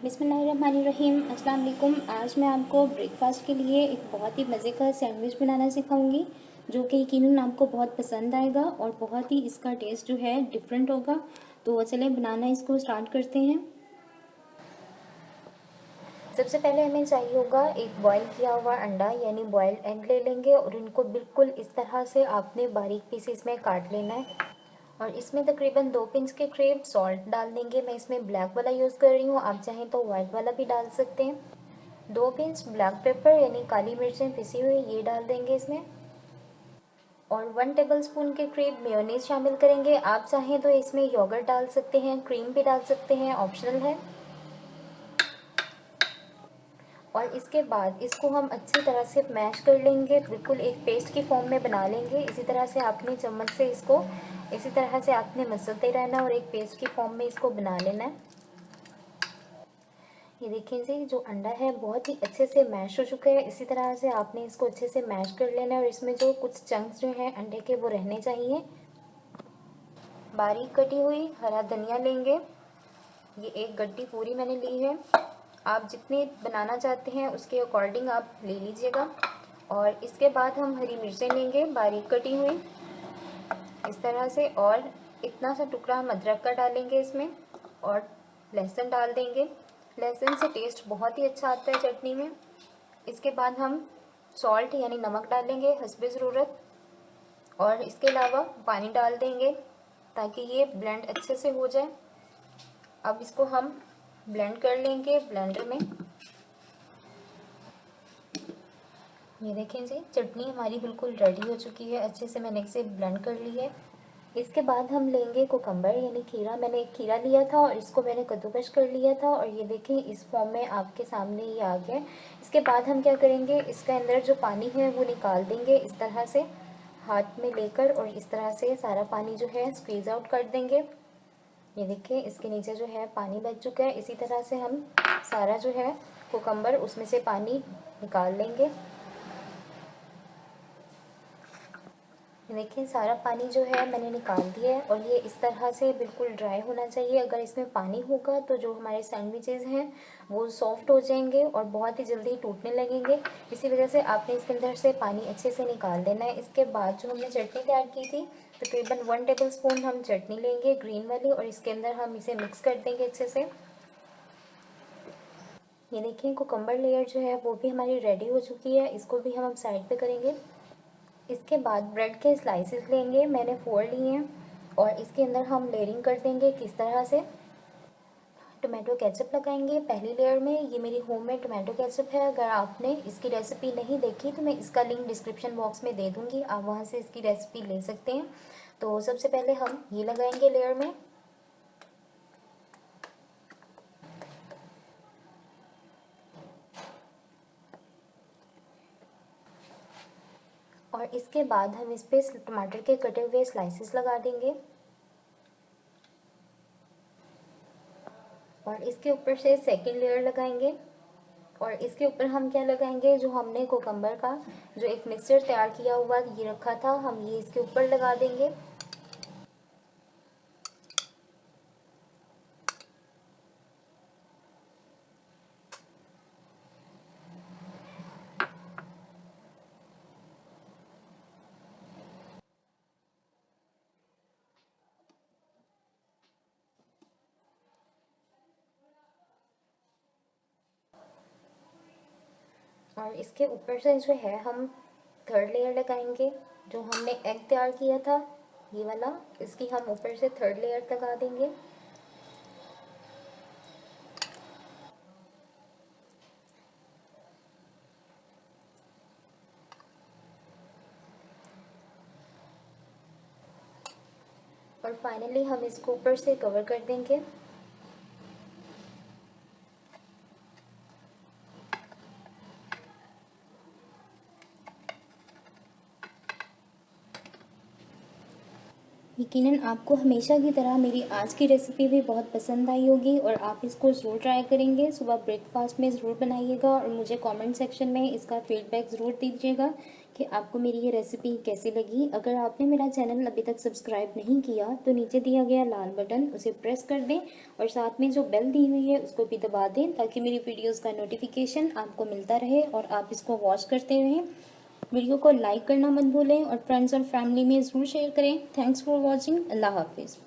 बिस्मिल्लाहिर्रहमानिर्रहीम। अस्सलाम वालेकुम। आज मैं आपको ब्रेकफास्ट के लिए एक बहुत ही मज़े का सैंडविच बनाना सिखाऊंगी, जो कि यकीनन आपको बहुत पसंद आएगा और बहुत ही इसका टेस्ट जो है डिफरेंट होगा। तो चलें बनाना इसको स्टार्ट करते हैं। सबसे पहले हमें चाहिए होगा एक बॉईल किया हुआ अंडा यानी बॉइल्ड एग ले लेंगे और इनको बिल्कुल इस तरह से आपने बारीक पीसेस में काट लेना है। और इसमें तकरीबन 2 पिंच के करीब सॉल्ट डाल देंगे। मैं इसमें ब्लैक वाला यूज़ कर रही हूँ, आप चाहें तो वाइट वाला भी डाल सकते हैं। 2 पिंच ब्लैक पेपर यानी काली मिर्चें पिसी हुई ये डाल देंगे इसमें। और 1 टेबलस्पून के करीब मेयोनीज शामिल करेंगे। आप चाहें तो इसमें योगर्ट डाल सकते हैं, क्रीम भी डाल सकते हैं, ऑप्शनल है। और इसके बाद इसको हम अच्छी तरह से मैश कर लेंगे, बिल्कुल एक पेस्ट की फॉर्म में बना लेंगे। इसी तरह से आपने चम्मच से इसको इसी तरह से आपने मसलते रहना और एक पेस्ट की फॉर्म में इसको बना लेना है। ये देखिए जी, जो अंडा है बहुत ही अच्छे से मैश हो चुका है। इसी तरह से आपने इसको अच्छे से मैश कर लेना है और इसमें जो कुछ चंक्स जो हैं अंडे के वो रहने चाहिए। बारीक कटी हुई हरा धनिया लेंगे, ये एक गड्डी पूरी मैंने ली है। आप जितने बनाना चाहते हैं उसके अकॉर्डिंग आप ले लीजिएगा। और इसके बाद हम हरी मिर्चें लेंगे बारीक कटी हुई इस तरह से, और इतना सा टुकड़ा हम अदरक का डालेंगे इसमें, और लहसुन डाल देंगे। लहसुन से टेस्ट बहुत ही अच्छा आता है चटनी में। इसके बाद हम सॉल्ट यानी नमक डालेंगे हस्बे ज़रूरत, और इसके अलावा पानी डाल देंगे ताकि ये ब्लेंड अच्छे से हो जाए। अब इसको हम ब्लेंड कर लेंगे ब्लेंडर में। ये देखें जी, चटनी हमारी बिल्कुल रेडी हो चुकी है, अच्छे से मैंने इसे ब्लेंड कर ली है। इसके बाद हम लेंगे कुकम्बर यानी खीरा। मैंने एक खीरा लिया था और इसको मैंने कद्दूकश कर लिया था, और ये देखें इस फॉर्म में आपके सामने ये आ गया। इसके बाद हम क्या करेंगे, इसके अंदर जो पानी है वो निकाल देंगे इस तरह से हाथ में लेकर, और इस तरह से सारा पानी जो है स्क्वीज़ आउट कर देंगे। ये देखिए इसके नीचे जो है पानी बच चुका है। इसी तरह से हम सारा जो है कुकम्बर उसमें से पानी निकाल लेंगे। देखिए सारा पानी जो है मैंने निकाल दिया है, और ये इस तरह से बिल्कुल ड्राई होना चाहिए। अगर इसमें पानी होगा तो जो हमारे सैंडविचेज़ हैं वो सॉफ्ट हो जाएंगे और बहुत ही जल्दी टूटने लगेंगे। इसी वजह से आपने इसके अंदर से पानी अच्छे से निकाल देना है। इसके बाद जो हमने चटनी तैयार की थी तकरीबन 1 टेबलस्पून हम चटनी लेंगे ग्रीन वाली, और इसके अंदर हम इसे मिक्स कर देंगे अच्छे से। ये देखिए कुकम्बर लेयर जो है वो भी हमारी रेडी हो चुकी है, इसको भी हम अब साइड पे करेंगे। इसके बाद ब्रेड के स्लाइसेस लेंगे, मैंने 4 लिए हैं, और इसके अंदर हम लेयरिंग कर देंगे किस तरह से। टोमेटो केचप लगाएंगे पहली लेयर में। ये मेरी होममेड टोमेटो केचप है। अगर आपने इसकी रेसिपी नहीं देखी तो मैं इसका लिंक डिस्क्रिप्शन बॉक्स में दे दूँगी, आप वहाँ से इसकी रेसिपी ले सकते हैं। तो सबसे पहले हम ये लगाएंगे लेयर में, और इसके बाद हम इस पर टमाटर के कटे हुए स्लाइसेस लगा देंगे, और इसके ऊपर से सेकंड लेयर लगाएंगे। और इसके ऊपर हम क्या लगाएंगे, जो हमने कुकम्बर का जो एक मिक्सचर तैयार किया हुआ ये रखा था, हम ये इसके ऊपर लगा देंगे। और इसके ऊपर से जो है हम थर्ड लेयर लगाएंगे, जो हमने एग तैयार किया था ये वाला, इसकी हम ऊपर से थर्ड लेयर लगा देंगे। और फाइनली हम इसको ऊपर से कवर कर देंगे। यकीनन आपको हमेशा की तरह मेरी आज की रेसिपी भी बहुत पसंद आई होगी, और आप इसको ज़रूर ट्राई करेंगे। सुबह ब्रेकफास्ट में ज़रूर बनाइएगा और मुझे कमेंट सेक्शन में इसका फीडबैक ज़रूर दीजिएगा कि कि आपको मेरी ये रेसिपी कैसी लगी। अगर आपने मेरा चैनल अभी तक सब्सक्राइब नहीं किया तो नीचे दिया गया लाल बटन उसे प्रेस कर दें और साथ में जो बेल दी हुई है उसको भी दबा दें ताकि मेरी वीडियोस का नोटिफिकेशन आपको मिलता रहे और आप इसको वॉच करते रहें। वीडियो को लाइक करना मत भूलें और फ्रेंड्स और फैमिली में ज़रूर शेयर करें। Thanks for watching. अल्लाह हाफिज़।